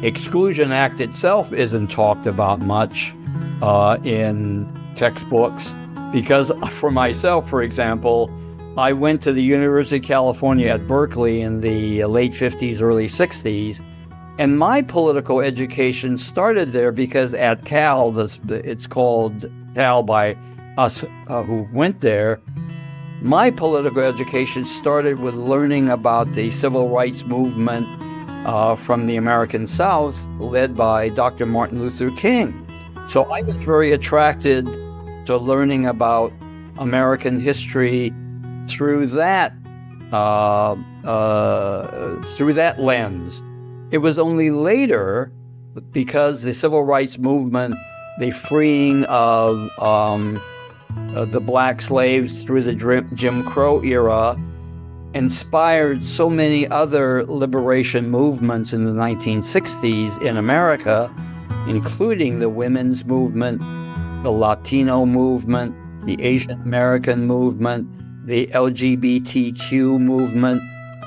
Exclusion Act itself isn't talked about much in textbooks because for myself, for example, I went to the University of California at Berkeley in the late 50s, early 60s, and my political education started there because at Cal, it's called Cal by us who went there, my political education started with learning about the civil rights movement from the American South, led by Dr. Martin Luther King. So I was very attracted to learning about American history through that lens. It was only later, because the civil rights movement, the freeing of the black slaves through the Jim Crow era, inspired so many other liberation movements in the 1960s in America, including the women's movement, the Latino movement, the Asian American movement, the LGBTQ movement.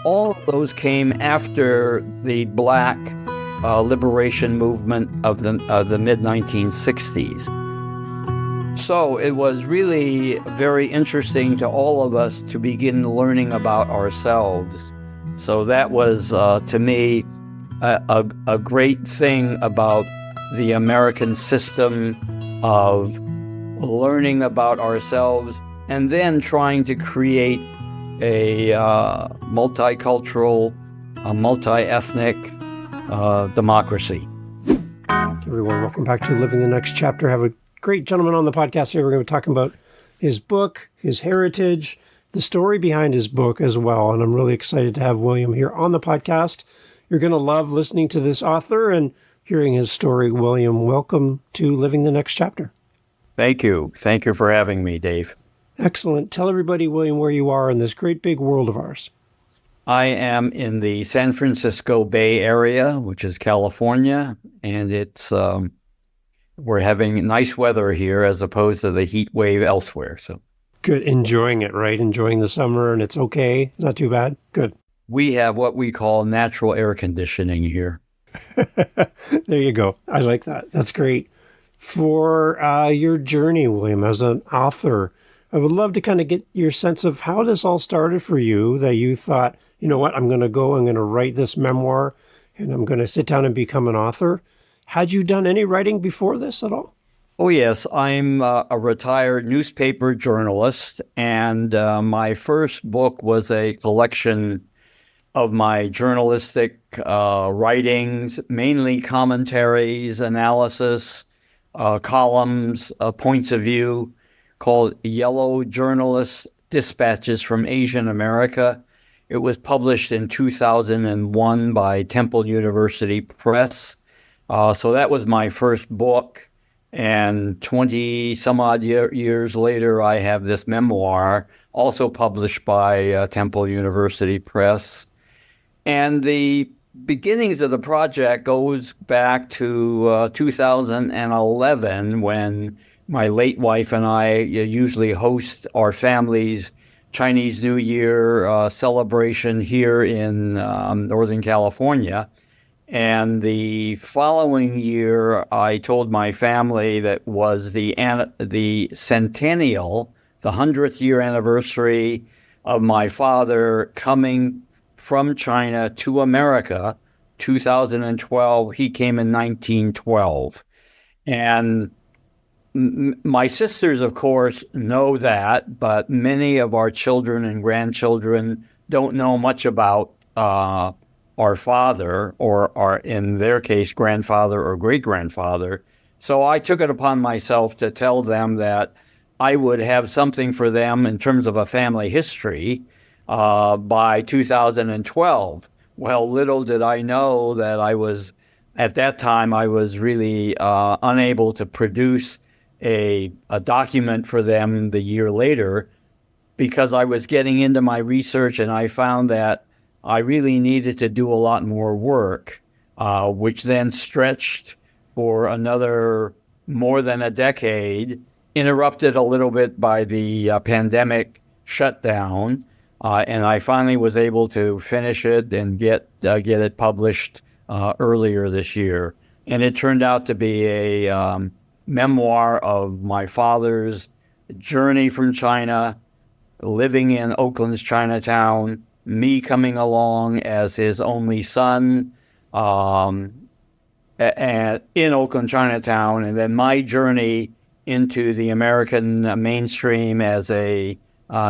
All of those came after the black liberation movement of the mid-1960s. So it was really very interesting to all of us to begin learning about ourselves. So that was, to me, a great thing about the American system of learning about ourselves and then trying to create a multicultural, multi-ethnic democracy. Everyone, welcome back to Living the Next Chapter. Have a great gentleman on the podcast here. We're going to be talking about his book, his heritage, the story behind his book as well. And I'm really excited to have William here on the podcast. You're going to love listening to this author and hearing his story. William, welcome to Living the Next Chapter. Thank you. Thank you for having me, Dave. Excellent. Tell everybody, William, where you are in this great big world of ours. I am in the San Francisco Bay Area, which is California, and it's we're having nice weather here as opposed to the heat wave elsewhere. So good. Enjoying it, right? Enjoying the summer, and it's okay. Not too bad. Good. We have what we call natural air conditioning here. There you go. I like that. That's great. For your journey, William, as an author, I would love to kind of get your sense of how this all started for you, that you thought, you know what, I'm going to write this memoir, and I'm going to sit down and become an author. Had you done any writing before this at all? Oh, yes. I'm a retired newspaper journalist, and my first book was a collection of my journalistic writings, mainly commentaries, analysis, columns, points of view, called Yellow Journalist Dispatches from Asian America. It was published in 2001 by Temple University Press. So that was my first book. And 20 some odd years later, I have this memoir, also published by Temple University Press. And the beginnings of the project goes back to 2011, when my late wife and I usually host our family's Chinese New Year celebration here in Northern California. And the following year, I told my family that was the centennial, the 100th year anniversary of my father coming from China to America, 2012. He came in 1912. And my sisters, of course, know that, but many of our children and grandchildren don't know much about our father, or in their case, grandfather or great-grandfather. So I took it upon myself to tell them that I would have something for them in terms of a family history by 2012. Well, little did I know that at that time, I was really unable to produce a document for them the year later, because I was getting into my research and I found that I really needed to do a lot more work, which then stretched for another more than a decade, interrupted a little bit by the pandemic shutdown. And I finally was able to finish it and get it published earlier this year. And it turned out to be a memoir of my father's journey from China, living in Oakland's Chinatown, me coming along as his only son in Oakland Chinatown, and then my journey into the American mainstream as a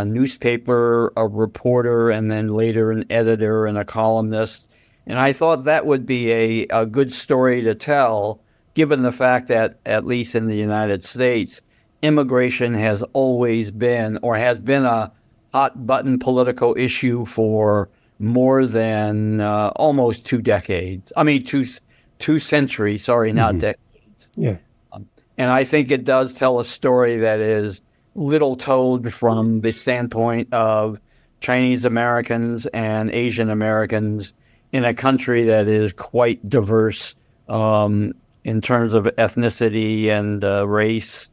newspaper, a reporter, and then later an editor and a columnist. And I thought that would be a good story to tell, given the fact that, at least in the United States, immigration has always been, or has been, a hot button political issue for more than almost 2 decades. I mean, two centuries, sorry, not decades. Yeah. And I think it does tell a story that is little told from the standpoint of Chinese Americans and Asian Americans in a country that is quite diverse in terms of ethnicity and race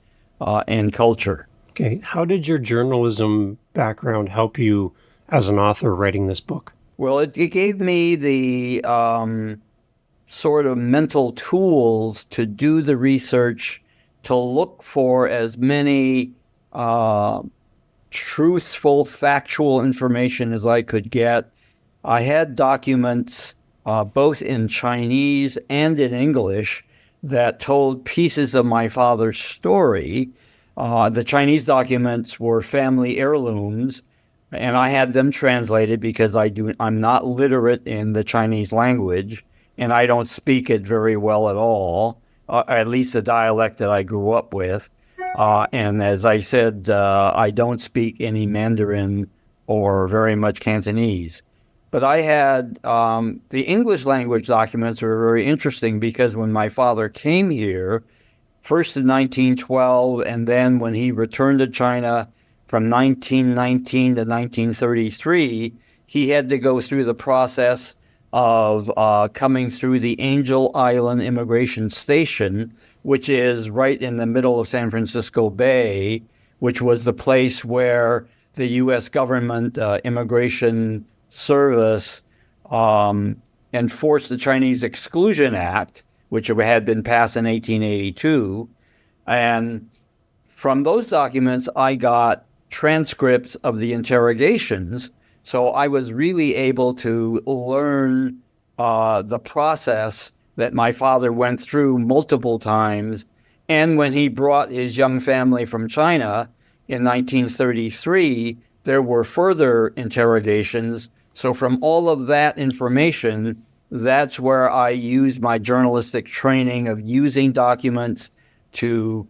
and culture. Okay. How did your journalism background help you as an author writing this book? Well, it gave me the sort of mental tools to do the research, to look for as many truthful, factual information as I could get. I had documents both in Chinese and in English that told pieces of my father's story. The Chinese documents were family heirlooms, and I had them translated because I'm not literate in the Chinese language, and I don't speak it very well at all, at least the dialect that I grew up with. And as I said, I don't speak any Mandarin or very much Cantonese. But I had the English language documents were very interesting because when my father came here, first in 1912, and then when he returned to China from 1919 to 1933, he had to go through the process of coming through the Angel Island Immigration Station, which is right in the middle of San Francisco Bay, which was the place where the U.S. government immigration service enforced the Chinese Exclusion Act, which had been passed in 1882. And from those documents, I got transcripts of the interrogations. So I was really able to learn the process that my father went through multiple times. And when he brought his young family from China in 1933, there were further interrogations. So from all of that information, that's where I used my journalistic training of using documents to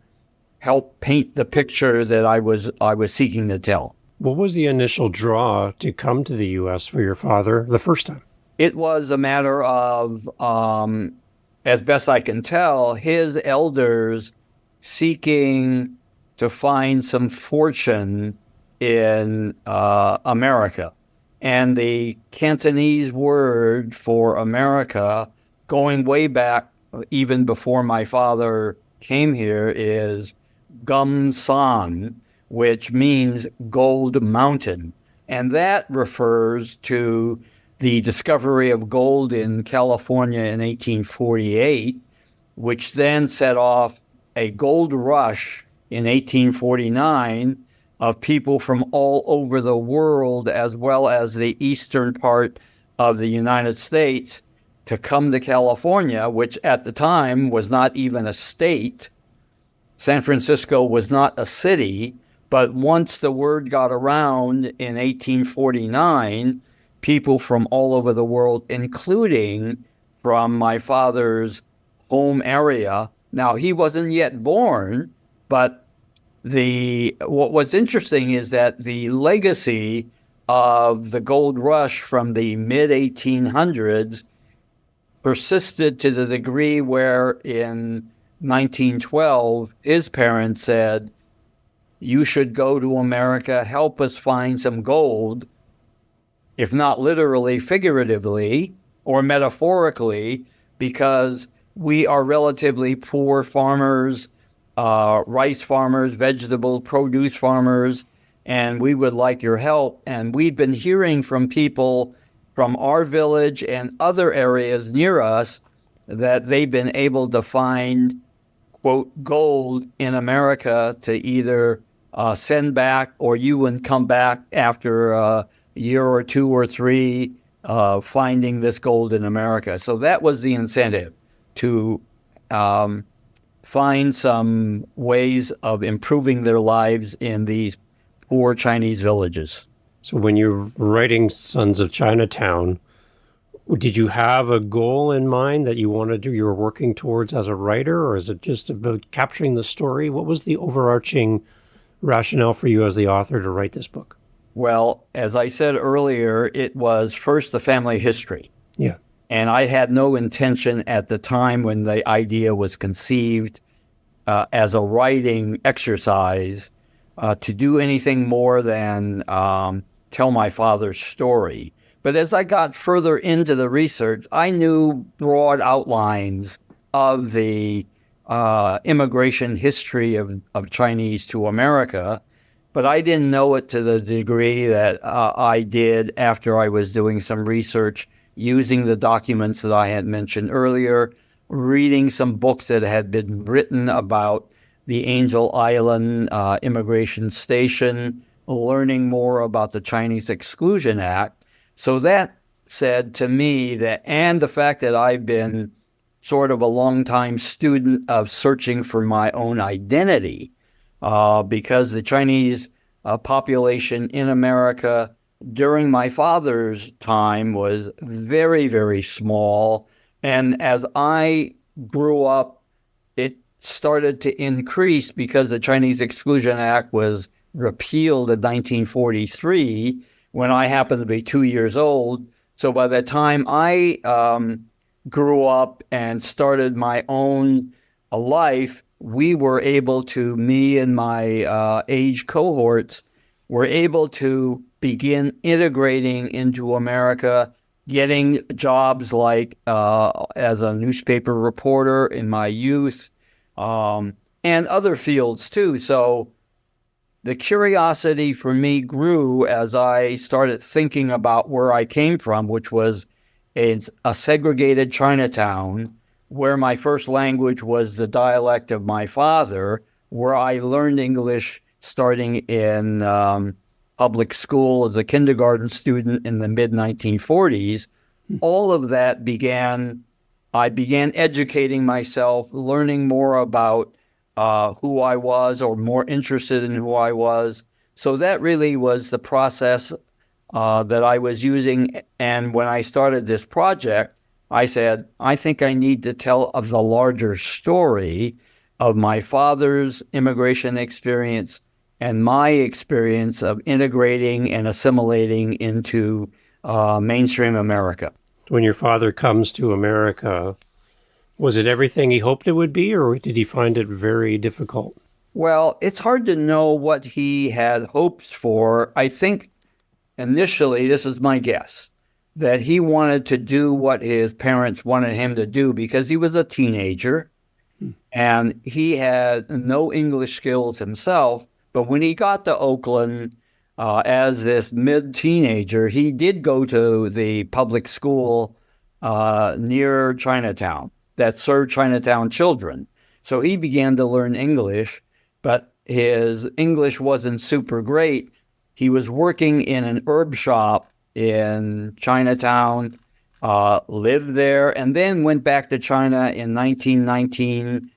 help paint the picture that I was seeking to tell. What was the initial draw to come to the U.S. for your father the first time? It was a matter of, as best I can tell, his elders seeking to find some fortune in America. And the Cantonese word for America, going way back even before my father came here, is Gum San, which means gold mountain. And that refers to the discovery of gold in California in 1848, which then set off a gold rush in 1849 of people from all over the world, as well as the eastern part of the United States, to come to California, which at the time was not even a state. San Francisco was not a city, but once the word got around in 1849, people from all over the world, including from my father's home area. Now, he wasn't yet born, but what was interesting is that the legacy of the gold rush from the mid-1800s persisted to the degree where in 1912, his parents said, "You should go to America, help us find some gold," if not literally, figuratively, or metaphorically, because we are relatively poor farmers, rice farmers, vegetable, produce farmers, and we would like your help. And we'd been hearing from people from our village and other areas near us that they've been able to find, quote, gold in America to either send back, or you would come back after a year or two or three finding this gold in America. So that was the incentive, to find some ways of improving their lives in these poor Chinese villages. So when you're writing Sons of Chinatown, did you have a goal in mind that you were working towards as a writer, or is it just about capturing the story? What was the overarching rationale for you as the author to write this book? Well, as I said earlier, it was first a family history. Yeah. And I had no intention at the time when the idea was conceived as a writing exercise to do anything more than tell my father's story. But as I got further into the research, I knew broad outlines of the immigration history of Chinese to America, but I didn't know it to the degree that I did after I was doing some research, using the documents that I had mentioned earlier, reading some books that had been written about the Angel Island immigration station, learning more about the Chinese Exclusion Act. So that said to me that, and the fact that I've been sort of a long-time student of searching for my own identity, because the Chinese population in America during my father's time was very, very small. And as I grew up, it started to increase because the Chinese Exclusion Act was repealed in 1943 when I happened to be 2 years old. So by the time I grew up and started my own life, we were able to, me and my age cohorts, were able to begin integrating into America, getting jobs like as a newspaper reporter in my youth, and other fields too. So the curiosity for me grew as I started thinking about where I came from, which was a segregated Chinatown, where my first language was the dialect of my father, where I learned English starting in public school as a kindergarten student in the mid-1940s. All of that I began educating myself, learning more about who I was, or more interested in who I was. So that really was the process that I was using. And when I started this project, I said, I think I need to tell of the larger story of my father's immigration experience and my experience of integrating and assimilating into mainstream America. When your father comes to America, was it everything he hoped it would be, or did he find it very difficult? Well, it's hard to know what he had hoped for. I think initially, this is my guess, that he wanted to do what his parents wanted him to do because he was a teenager and he had no English skills himself. But when he got to Oakland as this mid-teenager, he did go to the public school near Chinatown that served Chinatown children. So he began to learn English, but his English wasn't super great. He was working in an herb shop in Chinatown, lived there, and then went back to China in 1919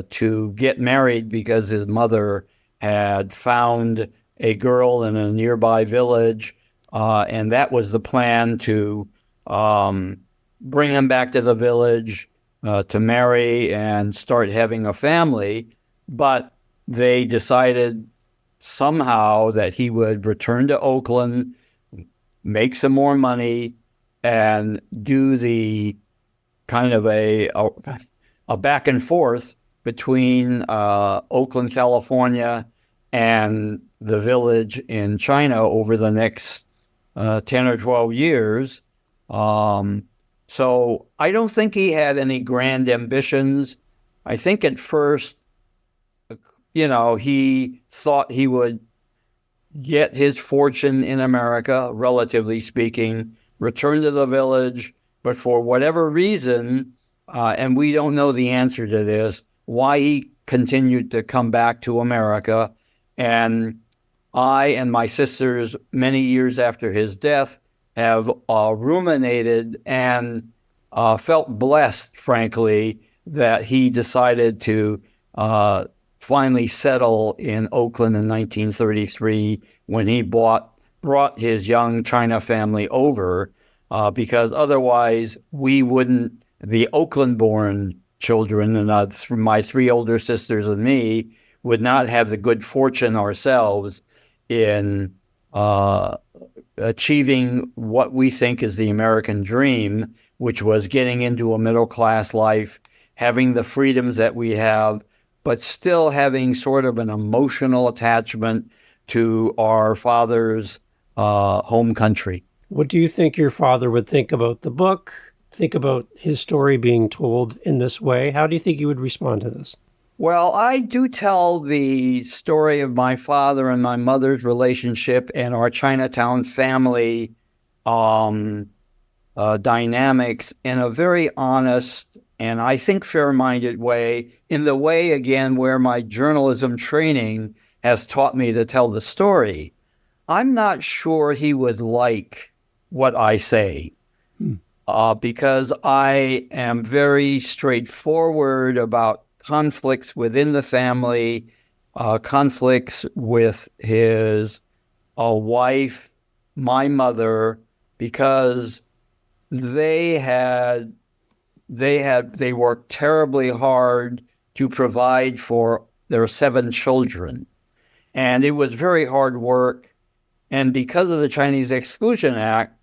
to get married because his mother had found a girl in a nearby village, and that was the plan, to bring him back to the village, to marry and start having a family. But they decided somehow that he would return to Oakland, make some more money, and do the kind of a back and forth between Oakland, California, and the village in China over the next 10 or 12 years. So I don't think he had any grand ambitions. I think at first, he thought he would get his fortune in America, relatively speaking, returned to the village, but for whatever reason, and we don't know the answer to this, why he continued to come back to America. And I and my sisters, many years after his death, have ruminated and felt blessed, frankly, that he decided to finally settle in Oakland in 1933 when he brought his young China family over, because otherwise we wouldn't, the Oakland-born children, and my three older sisters and me, would not have the good fortune ourselves in achieving what we think is the American dream, which was getting into a middle-class life, having the freedoms that we have, but still having sort of an emotional attachment to our father's home country. What do you think your father would think about the book? Think about his story being told in this way? How do you think he would respond to this? Well, I do tell the story of my father and my mother's relationship and our Chinatown family dynamics in a very honest and I think fair-minded way, in the way, again, where my journalism training has taught me to tell the story. I'm not sure he would like what I say. Because I am very straightforward about conflicts within the family, conflicts with his wife, my mother, because they worked terribly hard to provide for their 7 children. And it was very hard work. And because of the Chinese Exclusion Act,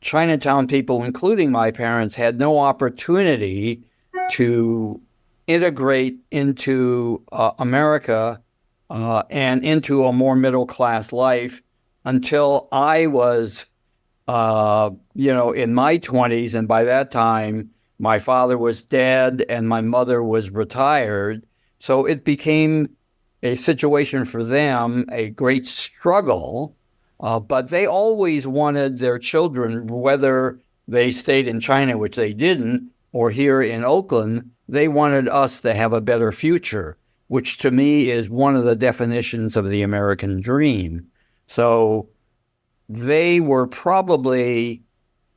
Chinatown people, including my parents, had no opportunity to integrate into America and into a more middle-class life until I was, in my 20s. And by that time, my father was dead and my mother was retired. So it became a situation for them, a great struggle. But they always wanted their children, whether they stayed in China, which they didn't, or here in Oakland, they wanted us to have a better future, which to me is one of the definitions of the American dream. So they would probably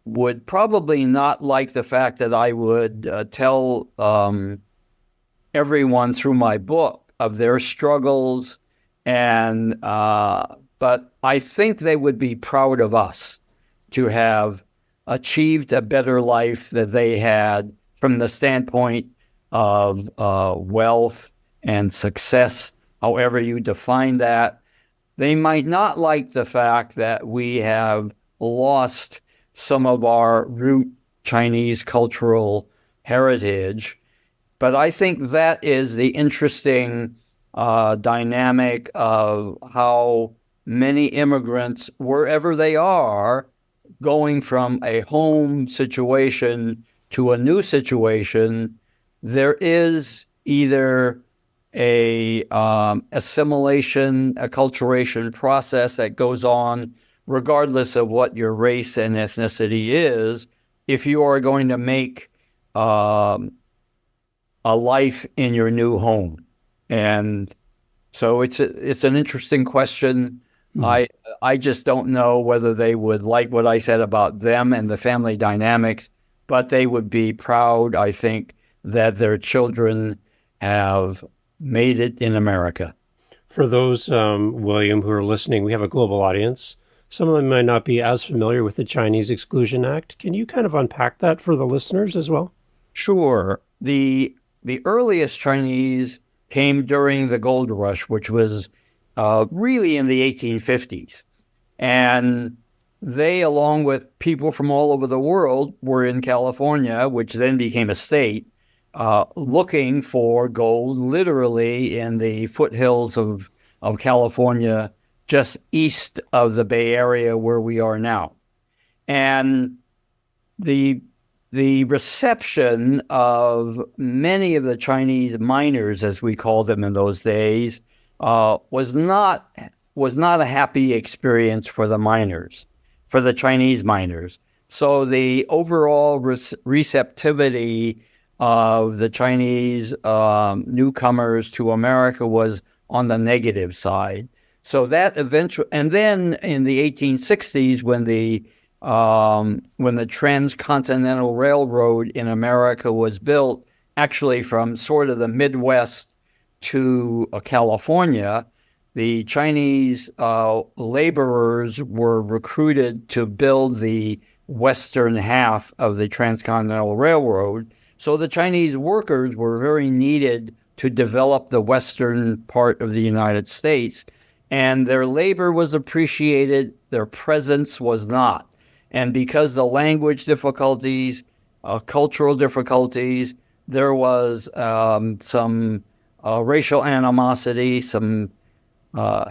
not like the fact that I would tell everyone through my book of their struggles and but I think they would be proud of us to have achieved a better life that they had from the standpoint of wealth and success, however you define that. They might not like the fact that we have lost some of our root Chinese cultural heritage, but I think that is the interesting dynamic of how many immigrants, wherever they are, going from a home situation to a new situation, there is either a assimilation, acculturation process that goes on regardless of what your race and ethnicity is, if you are going to make a life in your new home. And so it's an interesting question. I just don't know whether they would like what I said about them and the family dynamics, but they would be proud, I think, that their children have made it in America. For those, William, who are listening, we have a global audience. Some of them might not be as familiar with the Chinese Exclusion Act. Can you kind of unpack that for the listeners as well? Sure. The earliest Chinese came during the gold rush, which was really in the 1850s. And they, along with people from all over the world, were in California, which then became a state, looking for gold literally in the foothills of California, just east of the Bay Area where we are now. And the reception of many of the Chinese miners, as we called them in those days, was not a happy experience for the miners. for the Chinese miners. So the overall receptivity of the Chinese newcomers to America was on the negative side. So that eventually, and then in the 1860s, when the Transcontinental Railroad in America was built, actually from sort of the Midwest to California, the Chinese laborers were recruited to build the western half of the Transcontinental Railroad. So the Chinese workers were very needed to develop the western part of the United States. And their labor was appreciated, their presence was not. And because the language difficulties, cultural difficulties, there was some racial animosity, some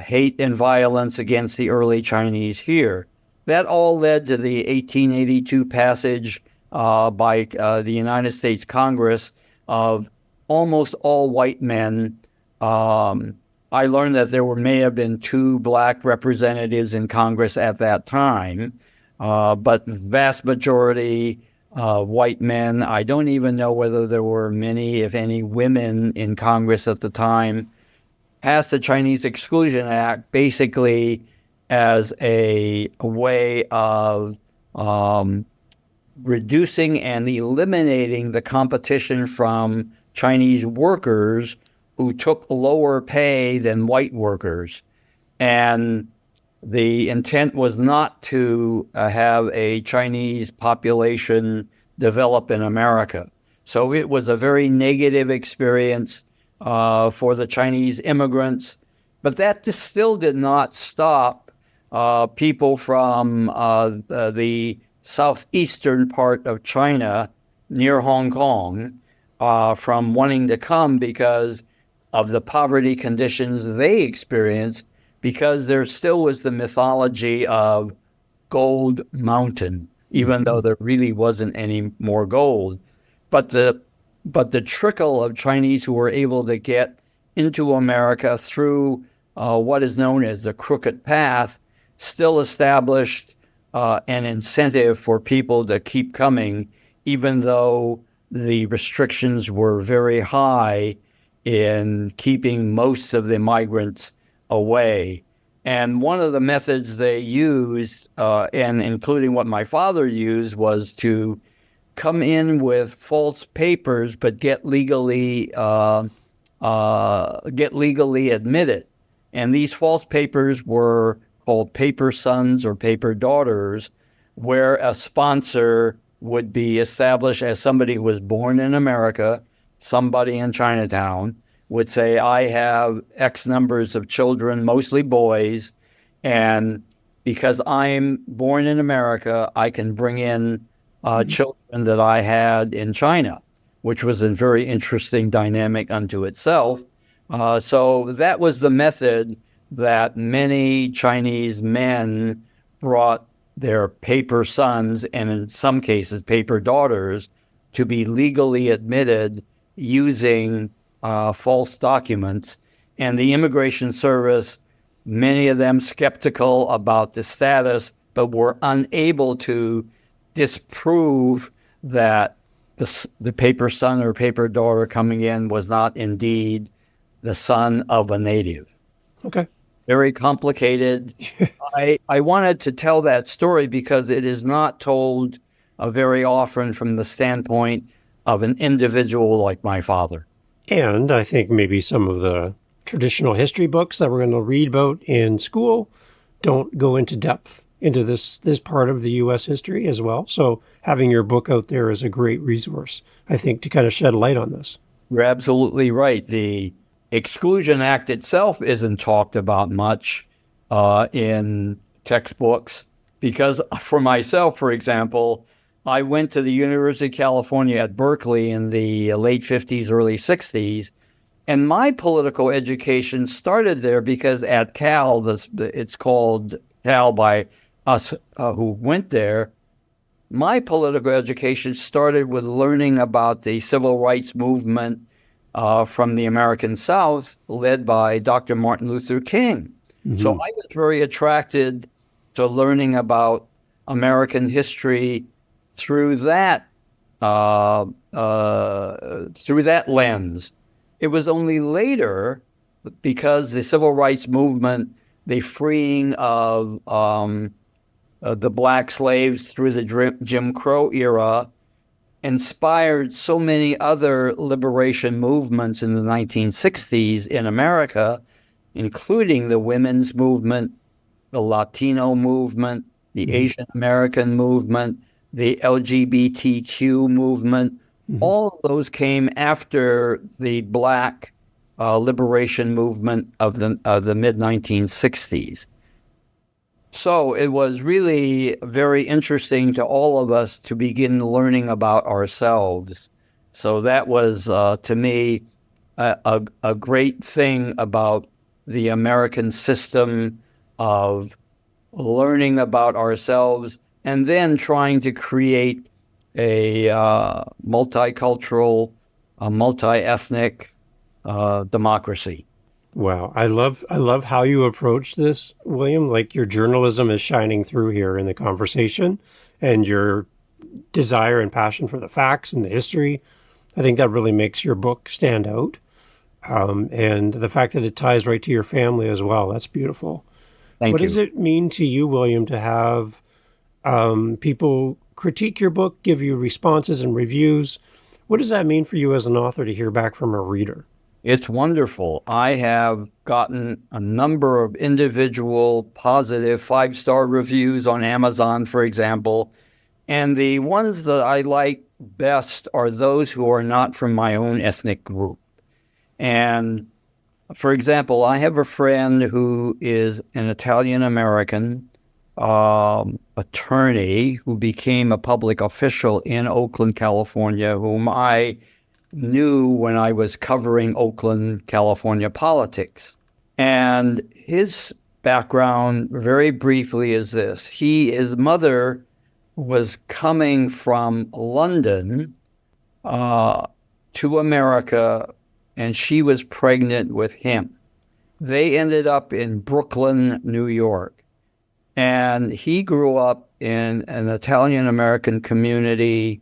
hate and violence against the early Chinese here. That all led to the 1882 passage by the United States Congress of almost all white men. I learned that there may have been 2 black representatives in Congress at that time, but the vast majority white men. I don't even know whether there were many, if any, women in Congress at the time. Passed the Chinese Exclusion Act basically as a way of reducing and eliminating the competition from Chinese workers who took lower pay than white workers. And the intent was not to have a Chinese population develop in America. So it was a very negative experience for the Chinese immigrants. But that still did not stop people from the southeastern part of China near Hong Kong from wanting to come because of the poverty conditions they experienced, because there still was the mythology of Gold Mountain, even though there really wasn't any more gold. But the trickle of Chinese who were able to get into America through what is known as the crooked path still established an incentive for people to keep coming, even though the restrictions were very high in keeping most of the migrants away. And one of the methods they used, and including what my father used, was to come in with false papers but get legally admitted. And these false papers were called paper sons or paper daughters, where a sponsor would be established as somebody who was born in America. Somebody in Chinatown would say, I have X numbers of children, mostly boys, and because I'm born in America, I can bring in children that I had in China, which was a very interesting dynamic unto itself. So that was the method that many Chinese men brought their paper sons, and in some cases paper daughters, to be legally admitted using false documents. And the Immigration Service, many of them skeptical about the status, but were unable to disprove that the paper son or paper daughter coming in was not indeed the son of a native. Okay. Very complicated. I wanted to tell that story because it is not told very often from the standpoint of an individual like my father. And I think maybe some of the traditional history books that we're going to read about in school don't go into depth into this part of the U.S. history as well. So having your book out there is a great resource, I think, to kind of shed light on this. You're absolutely right. The Exclusion Act itself isn't talked about much in textbooks because for myself, for example, I went to the University of California at Berkeley in the late 50s, early 60s, and my political education started there because at Cal, it's called Cal by us who went there, my political education started with learning about the civil rights movement from the American South, led by Dr. Martin Luther King. Mm-hmm. So I was very attracted to learning about American history through that lens. It was only later, because the civil rights movement, the freeing of the black slaves through the Jim Crow era, inspired so many other liberation movements in the 1960s in America, including the women's movement, the Latino movement, the Asian American movement, the LGBTQ movement. All of those came after the black liberation movement of the mid-1960s. So it was really very interesting to all of us to begin learning about ourselves. So that was, to me, a great thing about the American system of learning about ourselves and then trying to create a multicultural, multi-ethnic democracy. Wow. I love how you approach this, William. Like, your journalism is shining through here in the conversation, and your desire and passion for the facts and the history. I think that really makes your book stand out. And the fact that it ties right to your family as well. That's beautiful. Thank you. What does it mean to you, William, to have people critique your book, give you responses and reviews? What does that mean for you as an author to hear back from a reader? It's wonderful. I have gotten a number of individual positive 5-star reviews on Amazon, for example. And the ones that I like best are those who are not from my own ethnic group. And for example, I have a friend who is an Italian-American attorney who became a public official in Oakland, California, whom I knew when I was covering Oakland, California politics. And his background, very briefly, is this. His mother was coming from London to America, and she was pregnant with him. They ended up in Brooklyn, New York. And he grew up in an Italian-American community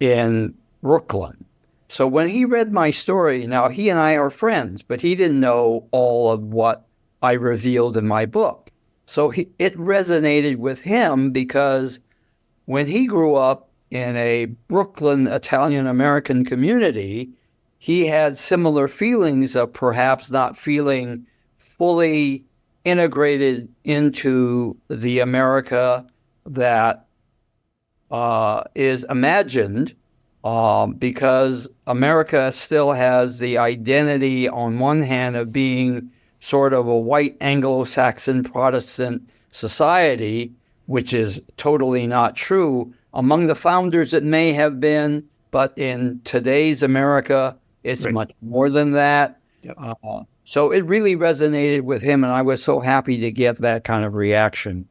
in Brooklyn. So when he read my story, now he and I are friends, but he didn't know all of what I revealed in my book. So it resonated with him because when he grew up in a Brooklyn Italian-American community, he had similar feelings of perhaps not feeling fully integrated into the America that is imagined, because America still has the identity on one hand of being sort of a white Anglo-Saxon Protestant society, which is totally not true. Among the founders it may have been, but in today's America, it's much more than that. Yep. So it really resonated with him, and I was so happy to get that kind of reaction.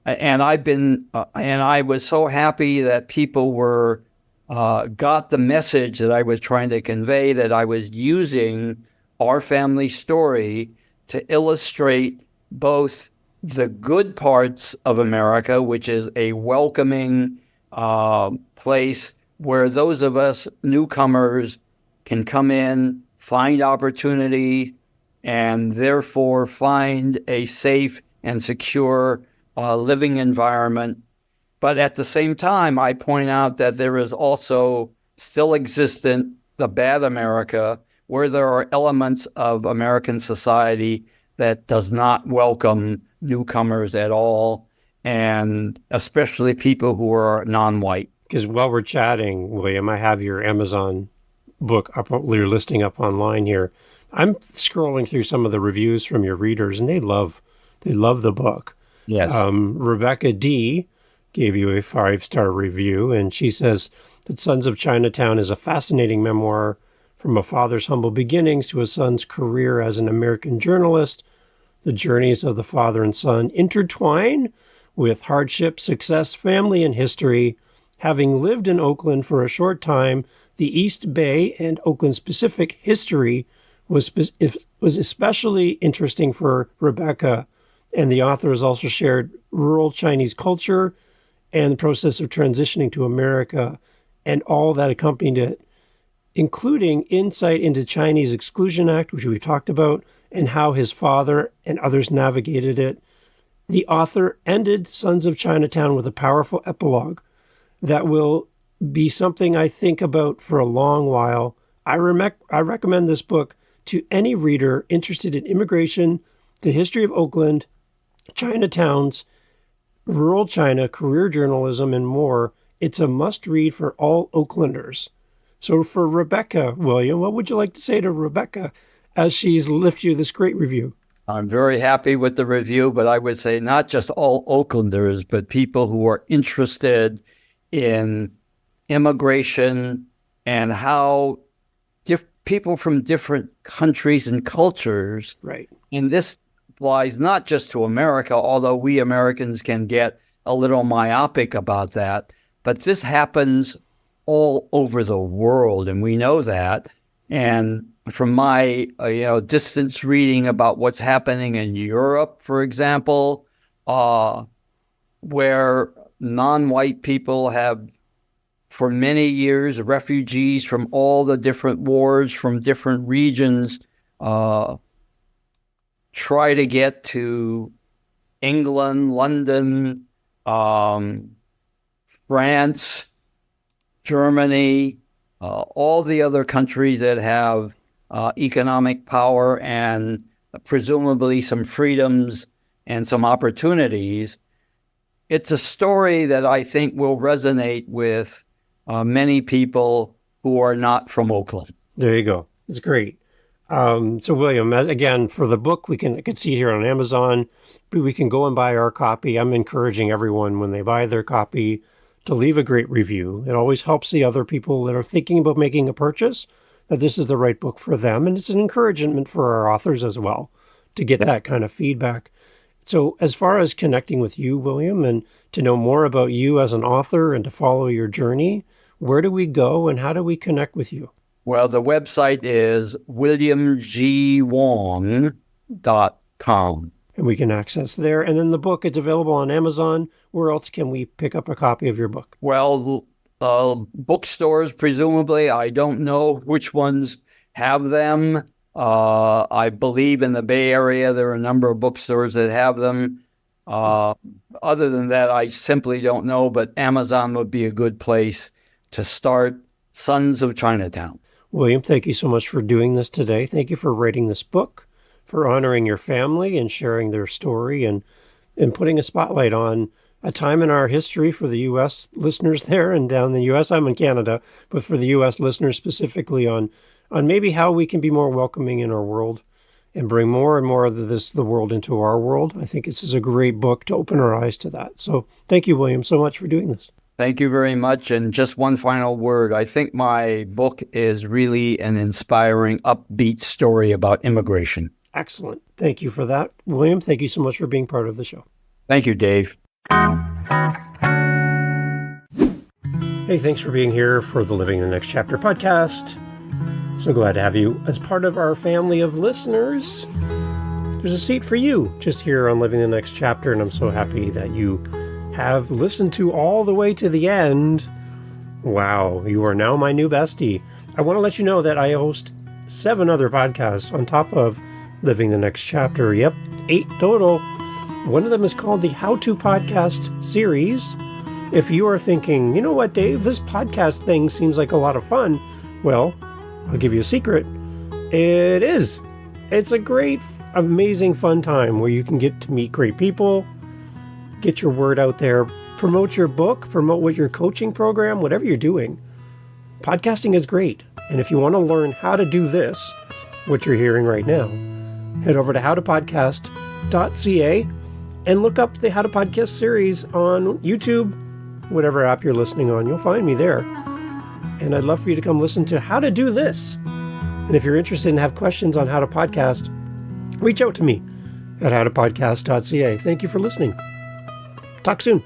And I was so happy that people were got the message that I was trying to convey, that I was using our family story to illustrate both the good parts of America, which is a welcoming place where those of us newcomers can come in, find opportunity, and therefore find a safe and secure living environment. But at the same time, I point out that there is also still existent the bad America, where there are elements of American society that does not welcome newcomers at all, and especially people who are non-white. Because while we're chatting, William, I have your Amazon book up, your listing up online here. I'm scrolling through some of the reviews from your readers, and they love the book. Yes. Rebecca D. gave you a 5-star review, and she says that Sons of Chinatown is a fascinating memoir from a father's humble beginnings to a son's career as an American journalist. The journeys of the father and son intertwine with hardship, success, family, and history. Having lived in Oakland for a short time, the East Bay and Oakland-specific history was especially interesting for Rebecca, and the author has also shared rural Chinese culture and the process of transitioning to America and all that accompanied it, including insight into Chinese Exclusion Act, which we've talked about, and how his father and others navigated it. The author ended Sons of Chinatown with a powerful epilogue that will be something I think about for a long while. I recommend this book to any reader interested in immigration, the history of Oakland, Chinatowns, rural China, career journalism, and more. It's a must-read for all Oaklanders. So for Rebecca, William, what would you like to say to Rebecca as she's left you this great review? I'm very happy with the review, but I would say not just all Oaklanders, but people who are interested in immigration and how people from different countries and cultures, right? And this applies not just to America, although we Americans can get a little myopic about that, but this happens all over the world, and we know that. And from my distance reading about what's happening in Europe, for example, where non-white people have, for many years, refugees from all the different wars from different regions try to get to England, London, France, Germany, all the other countries that have economic power and presumably some freedoms and some opportunities. It's a story that I think will resonate with many people who are not from Oakland. There you go. It's great. So William, again, for the book, I can see it here on Amazon, but we can go and buy our copy. I'm encouraging everyone when they buy their copy to leave a great review. It always helps the other people that are thinking about making a purchase that this is the right book for them. And it's an encouragement for our authors as well to get that kind of feedback. So as far as connecting with you, William, and to know more about you as an author and to follow your journey, where do we go and how do we connect with you? Well, the website is williamgwong.com. And we can access there. And then the book, it's available on Amazon. Where else can we pick up a copy of your book? Well, bookstores, presumably. I don't know which ones have them. I believe in the Bay Area, there are a number of bookstores that have them. Other than that, I simply don't know, but Amazon would be a good place to start Sons of Chinatown. William, thank you so much for doing this today. Thank you for writing this book, for honoring your family and sharing their story and putting a spotlight on a time in our history for the U.S. listeners there and down in the U.S. I'm in Canada, but for the U.S. listeners specifically on maybe how we can be more welcoming in our world and bring more and more of the world into our world. I think this is a great book to open our eyes to that. So thank you, William, so much for doing this. Thank you very much. And just one final word. I think my book is really an inspiring, upbeat story about immigration. Excellent. Thank you for that, William. Thank you so much for being part of the show. Thank you, Dave. Hey, thanks for being here for the Living the Next Chapter podcast. So glad to have you as part of our family of listeners. There's a seat for you just here on Living the Next Chapter, and I'm so happy that you have listened to all the way to the end. Wow, you are now my new bestie. I want to let you know that I host 7 other podcasts on top of Living the Next Chapter. Yep, 8 total. One of them is called the How To Podcast series. If you are thinking, you know what, Dave, this podcast thing seems like a lot of fun. Well, I'll give you a secret. It is. It's a great, amazing, fun time where you can get to meet great people, get your word out there, promote your book, promote what your coaching program, whatever you're doing. Podcasting is great. And if you want to learn how to do this, what you're hearing right now, head over to howtopodcast.ca and look up the How to Podcast series on YouTube, whatever app you're listening on. You'll find me there. And I'd love for you to come listen to how to do this. And if you're interested and have questions on how to podcast, reach out to me at howtopodcast.ca. Thank you for listening. Talk soon.